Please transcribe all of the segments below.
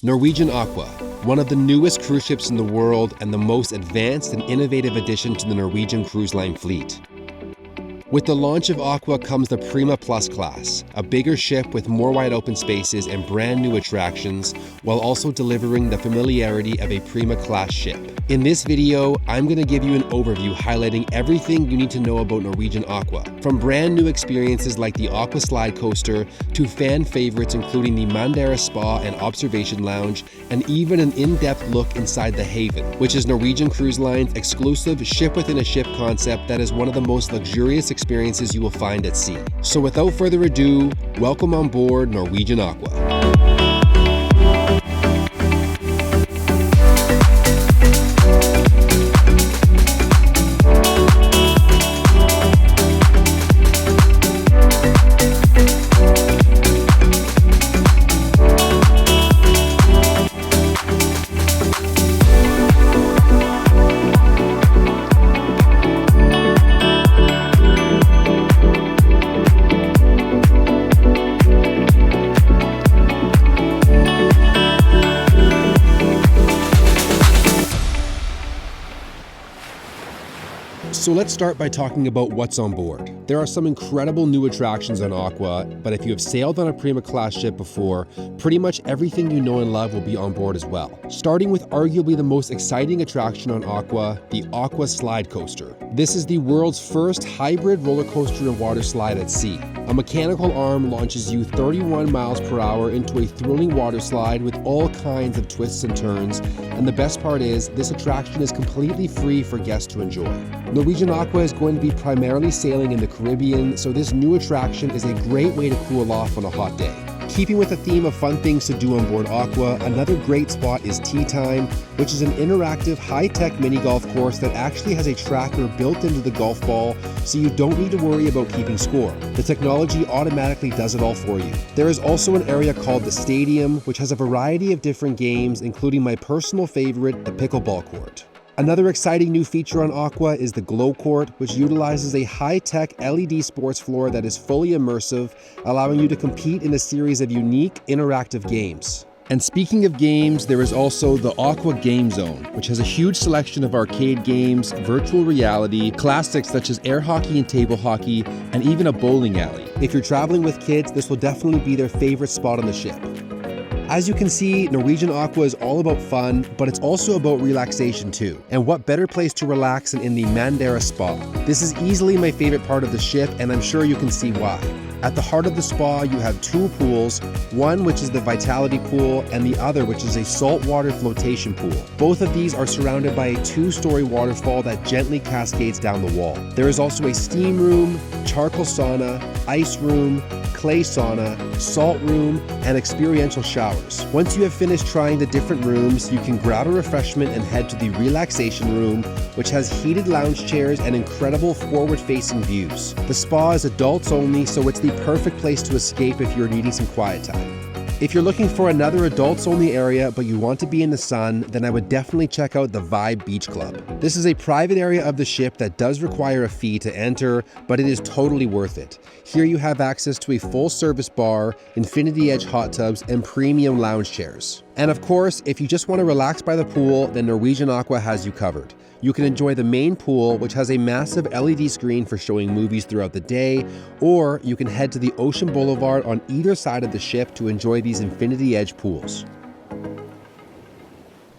Norwegian Aqua, one of the newest cruise ships in the world and the most advanced and innovative addition to the Norwegian Cruise Line fleet. With the launch of Aqua comes the Prima Plus class, a bigger ship with more wide open spaces and brand new attractions, while also delivering the familiarity of a Prima class ship. In this video, I'm going to give you an overview highlighting everything you need to know about Norwegian Aqua, from brand new experiences like the Aqua Slidecoaster to fan favorites including the Mandara Spa and Observation Lounge, and even an in-depth look inside the Haven, which is Norwegian Cruise Line's exclusive ship-within-a-ship concept that is one of the most luxurious experiences you will find at sea. So without further ado, welcome on board Norwegian Aqua. So let's start by talking about what's on board. There are some incredible new attractions on Aqua, but if you have sailed on a Prima class ship before, pretty much everything you know and love will be on board as well. Starting with arguably the most exciting attraction on Aqua, the Aqua Slidecoaster. This is the world's first hybrid roller coaster and water slide at sea. A mechanical arm launches you 31 miles per hour into a thrilling water slide with all kinds of twists and turns, and the best part is, this attraction is completely free for guests to enjoy. Norwegian Aqua is going to be primarily sailing in the Caribbean, so this new attraction is a great way to cool off on a hot day. Keeping with the theme of fun things to do on board Aqua, another great spot is Tea Time, which is an interactive high-tech mini golf course that actually has a tracker built into the golf ball, so you don't need to worry about keeping score. The technology automatically does it all for you. There is also an area called the Stadium, which has a variety of different games, including my personal favorite, the pickleball court. Another exciting new feature on Aqua is the Glow Court, which utilizes a high-tech LED sports floor that is fully immersive, allowing you to compete in a series of unique interactive games. And speaking of games, there is also the Aqua Gamezone, which has a huge selection of arcade games, virtual reality, classics such as air hockey and table hockey, and even a bowling alley. If you're traveling with kids, this will definitely be their favorite spot on the ship. As you can see, Norwegian Aqua is all about fun, but it's also about relaxation too. And what better place to relax than in the Mandara Spa? This is easily my favorite part of the ship, and I'm sure you can see why. At the heart of the spa, you have two pools, one which is the Vitality Pool and the other which is a saltwater flotation pool. Both of these are surrounded by a two-story waterfall that gently cascades down the wall. There is also a steam room, charcoal sauna, ice room, clay sauna, salt room, and experiential showers. Once you have finished trying the different rooms, you can grab a refreshment and head to the relaxation room, which has heated lounge chairs and incredible forward-facing views. The spa is adults only, so it's the perfect place to escape if you're needing some quiet time. If you're looking for another adults-only area but you want to be in the sun, then I would definitely check out the Vibe Beach Club. This is a private area of the ship that does require a fee to enter, but it is totally worth it. Here you have access to a full-service bar, infinity edge hot tubs, and premium lounge chairs. And of course, if you just want to relax by the pool, then Norwegian Aqua has you covered. You can enjoy the main pool, which has a massive LED screen for showing movies throughout the day, or you can head to the Ocean Boulevard on either side of the ship to enjoy these infinity edge pools.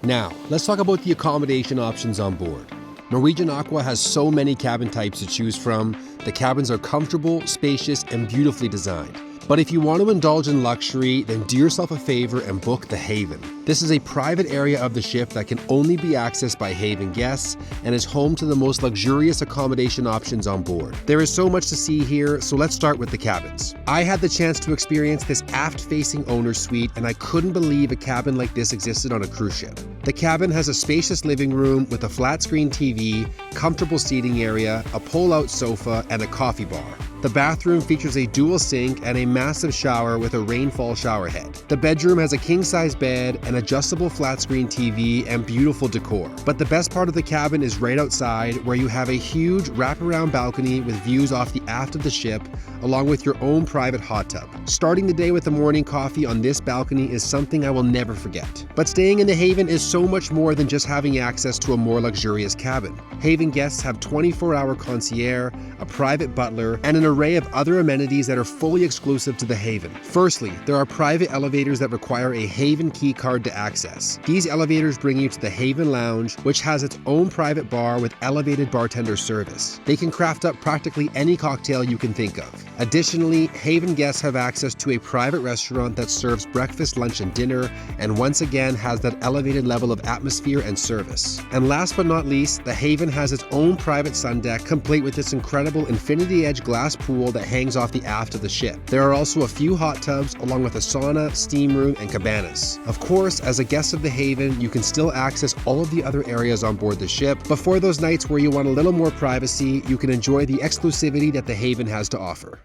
Now, let's talk about the accommodation options on board. Norwegian Aqua has so many cabin types to choose from. The cabins are comfortable, spacious, and beautifully designed. But if you want to indulge in luxury, then do yourself a favor and book the Haven. This is a private area of the ship that can only be accessed by Haven guests and is home to the most luxurious accommodation options on board. There is so much to see here, so let's start with the cabins. I had the chance to experience this aft-facing owner's suite, and I couldn't believe a cabin like this existed on a cruise ship. The cabin has a spacious living room with a flat-screen TV, comfortable seating area, a pull-out sofa, and a coffee bar. The bathroom features a dual sink and a massive shower with a rainfall shower head. The bedroom has a king-size bed, an adjustable flat-screen TV, and beautiful decor. But the best part of the cabin is right outside, where you have a huge wraparound balcony with views off the aft of the ship, along with your own private hot tub. Starting the day with a morning coffee on this balcony is something I will never forget. But staying in the Haven is so much more than just having access to a more luxurious cabin. Haven guests have 24-hour concierge, a private butler, and an array of other amenities that are fully exclusive to the Haven. Firstly, there are private elevators that require a Haven key card to access. These elevators bring you to the Haven Lounge, which has its own private bar with elevated bartender service. They can craft up practically any cocktail you can think of. Additionally, Haven guests have access to a private restaurant that serves breakfast, lunch, and dinner, and once again has that elevated level of atmosphere and service. And last but not least, the Haven has its own private sun deck, complete with this incredible infinity edge glass pool that hangs off the aft of the ship. There are also a few hot tubs, along with a sauna, steam room, and cabanas. Of course, as a guest of the Haven, you can still access all of the other areas on board the ship, but for those nights where you want a little more privacy, you can enjoy the exclusivity that the Haven has to offer.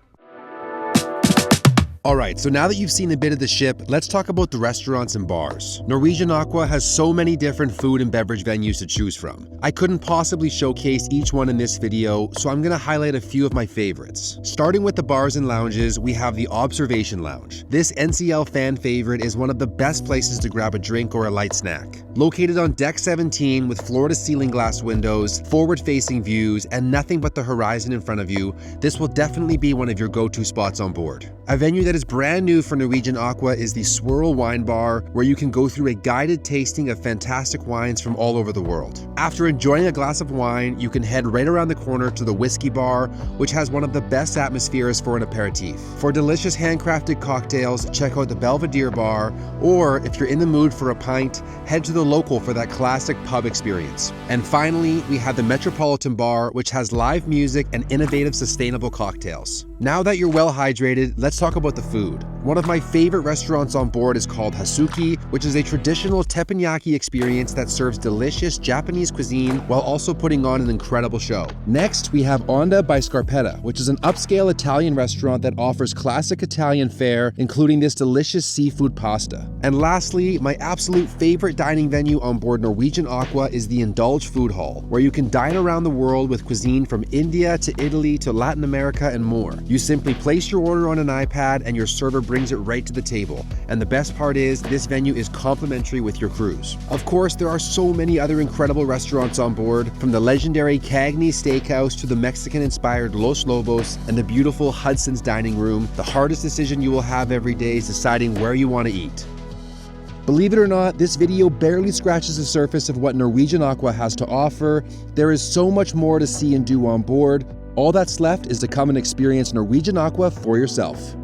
Alright, so now that you've seen a bit of the ship, let's talk about the restaurants and bars. Norwegian Aqua has so many different food and beverage venues to choose from. I couldn't possibly showcase each one in this video, so I'm gonna highlight a few of my favorites. Starting with the bars and lounges, we have the Observation Lounge. This NCL fan favorite is one of the best places to grab a drink or a light snack. Located on deck 17 with floor-to-ceiling glass windows, forward-facing views, and nothing but the horizon in front of you, this will definitely be one of your go-to spots on board. A venue that is brand new for Norwegian Aqua is the Swirl Wine Bar, where you can go through a guided tasting of fantastic wines from all over the world. After enjoying a glass of wine, you can head right around the corner to the Whiskey Bar, which has one of the best atmospheres for an aperitif. For delicious handcrafted cocktails, check out the Belvedere Bar, or if you're in the mood for a pint, head to the Local for that classic pub experience. And finally, we have the Metropolitan Bar, which has live music and innovative sustainable cocktails. Now that you're well hydrated, let's talk about the food. One of my favorite restaurants on board is called Hasuki, which is a traditional teppanyaki experience that serves delicious Japanese cuisine while also putting on an incredible show. Next, we have Onda by Scarpetta, which is an upscale Italian restaurant that offers classic Italian fare, including this delicious seafood pasta. And lastly, my absolute favorite dining venue on board Norwegian Aqua is the Indulge Food Hall, where you can dine around the world with cuisine from India to Italy to Latin America and more. You simply place your order on an iPad and your server brings it right to the table. And the best part is, this venue is complimentary with your cruise. Of course, there are so many other incredible restaurants on board, from the legendary Cagney Steakhouse to the Mexican-inspired Los Lobos and the beautiful Hudson's Dining Room. The hardest decision you will have every day is deciding where you want to eat. Believe it or not, this video barely scratches the surface of what Norwegian Aqua has to offer. There is so much more to see and do on board. All that's left is to come and experience Norwegian Aqua for yourself.